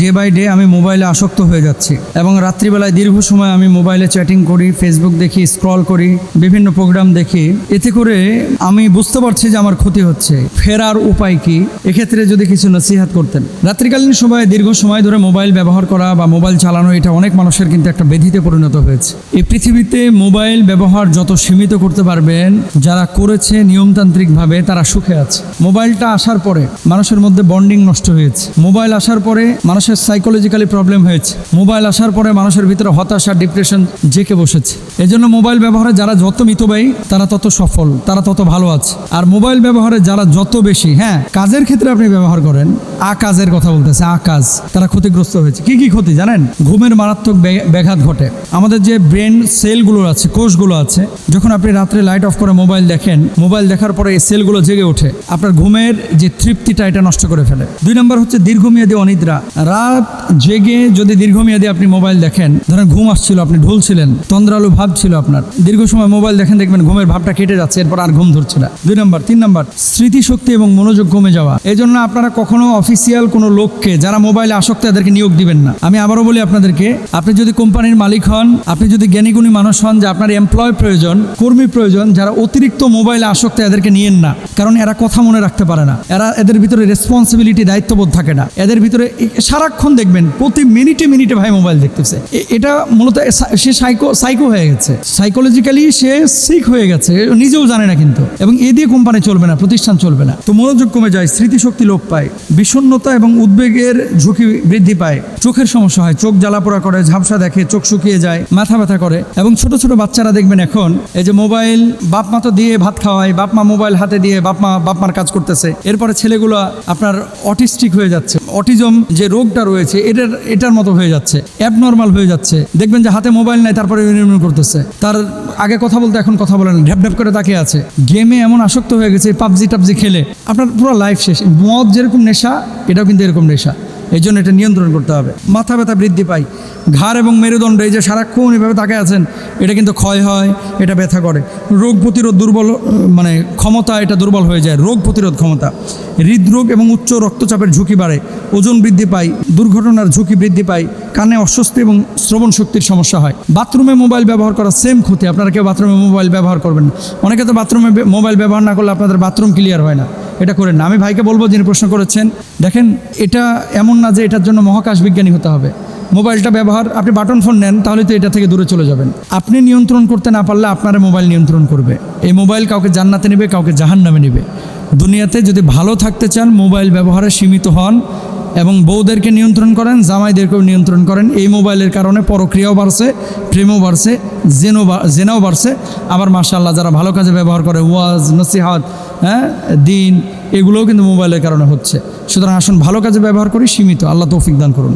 Day by day আমি মোবাইলে আসক্ত হয়ে যাচ্ছি এবং রাত্রিবেলায় দীর্ঘ সময় আমি মোবাইলে চ্যাটিং করি, ফেসবুক দেখি, স্ক্রল করি, বিভিন্ন প্রোগ্রাম দেখি। এতে করে আমি বুঝতে পারছি যে আমার ক্ষতি হচ্ছে। ফেরার উপায় কি? এক্ষেত্রে যদি কিছু নসিহত করতেন। রাত্রিকালীন সময়ে দীর্ঘ সময় ধরে মোবাইল ব্যবহার করা বা মোবাইল চালানো, এটা অনেক মানুষের কিন্তু একটা ব্যাধিতে পরিণত হয়েছে। এই পৃথিবীতে মোবাইল ব্যবহার যত সীমিত করতে পারবেন, যারা করেছে নিয়মতান্ত্রিকভাবে, তারা সুখে আছে। মোবাইলটা আসার পরে মানুষের মধ্যে বন্ডিং নষ্ট হয়েছে। মোবাইল আসার পরে মানুষের সাইকোলজিক্যালি প্রবলেম হয়েছে। মোবাইল আসার পরে মানুষের ভিতরে হতাশা, ডিপ্রেশন জেঁকে বসেছে। এজন্য মোবাইল ব্যবহারে যারা যত মিতব্যয়ী, তারা তত সফল, তারা তত ভালো আছে। আর মোবাইল ব্যবহারে যারা যত বেশি, কাজের ক্ষেত্রে আপনি ব্যবহার করেন, কাজের কথা বলতেছে, কাজ, তারা ক্ষতিগ্রস্ত হয়েছে। কি কি ক্ষতি জানেন? ঘুমের মারাত্মক ব্যাঘাত ঘটে। আমাদের যে ব্রেন সেলগুলো আছে, কোষগুলো আছে, যখন আপনি রাত্রে লাইট অফ করে মোবাইল দেখেন, মোবাইল দেখার পরে এই সেলগুলো জেগে ওঠে, আপনার ঘুমের যে তৃপ্তিটা, এটা নষ্ট করে ফেলে। 2 নম্বর হচ্ছে দীর্ঘমেয়াদী অনিদ্রা। রাত জেগে যদি দীর্ঘমেয়াদী আপনি মোবাইল দেখেন, ধরেন ঘুম আসছিল, আপনি ঢুলছিলেন, তন্দ্রালু ভাব ছিল আপনার, দীর্ঘ সময় মোবাইল দেখেন, দেখবেন ঘুমের ভাবটা কেটে যাচ্ছে, এরপর আর ঘুম ধরছে না। 2 নম্বর। 3 নম্বর, স্মৃতিশক্তি এবং মনোযোগ কমে যাওয়া। এই জন্য আপনারা কখনো অফিসিয়াল কোনো লোককে, যারা মোবাইলে আসক্ত, তাদেরকে নিয়োগ দিবেন না। আমি আবারও বলি আপনাদেরকে, আপনি যদি কোম্পানির মালিক হন, আপনি যদি জ্ঞানীগুণী মানুষ হন, যে আপনার এমপ্লয় প্রয়োজন, কর্মী প্রয়োজন, যারা অতিরিক্ত মোবাইলে আসক্ত, এদেরকে নিয়েন না। কারণ এরা কথা মনে রাখতে পারে না, এদের ভিতরে রেসপন্সিবিলিটি, দায়িত্ববোধ থাকে না। এদের ভিতরে সারাক্ষণ দেখবেন প্রতি মিনিটে মিনিটে ভাই মোবাইল দেখতেছে। এটা মূলত সে সাইকো হয়ে গেছে, সাইকোলজিক্যালি সে সিক হয়ে গেছে, নিজেও জানে না কিন্তু। এবং এ দিয়ে কোম্পানি চলবে না, প্রতিষ্ঠান চলবে না। তো মনোযোগ কমে যায়, স্মৃতিশক্তি লোপ পায়, বিষণ্ণতা এবং উদ্বেগের ঝুঁকি বৃদ্ধি পায়, চোখের সমস্যা হয়, চোখ জ্বালাপোড়া করে, ঝাপসা দেখে, চোখ শুকিয়ে যায়, মাথা ব্যথা করে। এবং ছোট ছোট বাচ্চারা দেখবেন এখন, এই যে মোবাইল বাপ মা তো দিয়ে ভাত খাওয়ায়, বাপ মা মোবাইল হাতে দিয়ে বাপ মার কাজ করতেছে, এরপরে ছেলেগুলো আপনার অটিস্টিক হয়ে যাচ্ছে। অটিজম যে রোগটা রয়েছে, এটার মতো হয়ে যাচ্ছে, অ্যাবনর্মাল হয়ে যাচ্ছে। দেখবেন যে হাতে মোবাইল নাই, তারপরে করতেছে, তার আগে কথা বলতে এখন কথা বলে না, ঢ্যাপ করে তাকিয়ে আছে। গেমে এমন আসক্ত হয়ে গেছে, পাবজি টাবজি খেলে আপনার পুরো লাইফ শেষ। মদ যেরকম নেশা, এটাও কিন্তু এরকম নেশা। এই জন্য এটা নিয়ন্ত্রণ করতে হবে। মাথা ব্যথা বৃদ্ধি পায়, ঘাড় এবং মেরুদণ্ড, এই যে সারাক্ষণ এভাবে তাকায় আছেন, এটা কিন্তু ক্ষয় হয়, এটা ব্যথা করে। রোগ প্রতিরোধ ক্ষমতা, এটা দুর্বল হয়ে যায়, রোগ প্রতিরোধ ক্ষমতা। হৃদরোগ এবং উচ্চ রক্তচাপের ঝুঁকি বাড়ে, ওজন বৃদ্ধি পায়, দুর্ঘটনার ঝুঁকি বৃদ্ধি পায়, কানে অস্বস্তি এবং শ্রবণ শক্তির সমস্যা হয়। বাথরুমে মোবাইল ব্যবহার করা সেম ক্ষতি। আপনারা কেউ বাথরুমে মোবাইল ব্যবহার করবেন না। অনেকে তো বাথরুমে মোবাইল ব্যবহার না করলে আপনাদের বাথরুম ক্লিয়ার হয় না, এটা করেন না। আমি ভাইকে বলবো, যিনি প্রশ্ন করেছেন, দেখেন এটা এমন না যে এটার জন্য মহাকাশ বিজ্ঞানী হতে হবে। মোবাইলটা ব্যবহার, আপনি বাটন ফোন নেন, তাহলে তো এটা থেকে দূরে চলে যাবেন। আপনি নিয়ন্ত্রণ করতে না পারলে আপনারা মোবাইল নিয়ন্ত্রণ করবে। এই মোবাইল কাউকে জান্নাতে নেবে, কাউকে জাহান্নামে নেবে। দুনিয়াতে যদি ভালো থাকতে চান, মোবাইল ব্যবহারে সীমিত হন এবং বউদেরকে নিয়ন্ত্রণ করেন, জামাইদেরকেও নিয়ন্ত্রণ করেন। এই মোবাইলের কারণে পরক্রিয়াও বাড়ছে, প্রেমও বাড়ছে, জেনাও বাড়ছে। আবার মাশাআল্লাহ যারা ভালো কাজে ব্যবহার করে, ওয়াজ, নসিহত, দিন, এগুলোও কিন্তু মোবাইলের কারণে হচ্ছে। সুতরাং আসুন ভালো কাজে ব্যবহার করি, সীমিত। আল্লাহ তৌফিক দান করুন।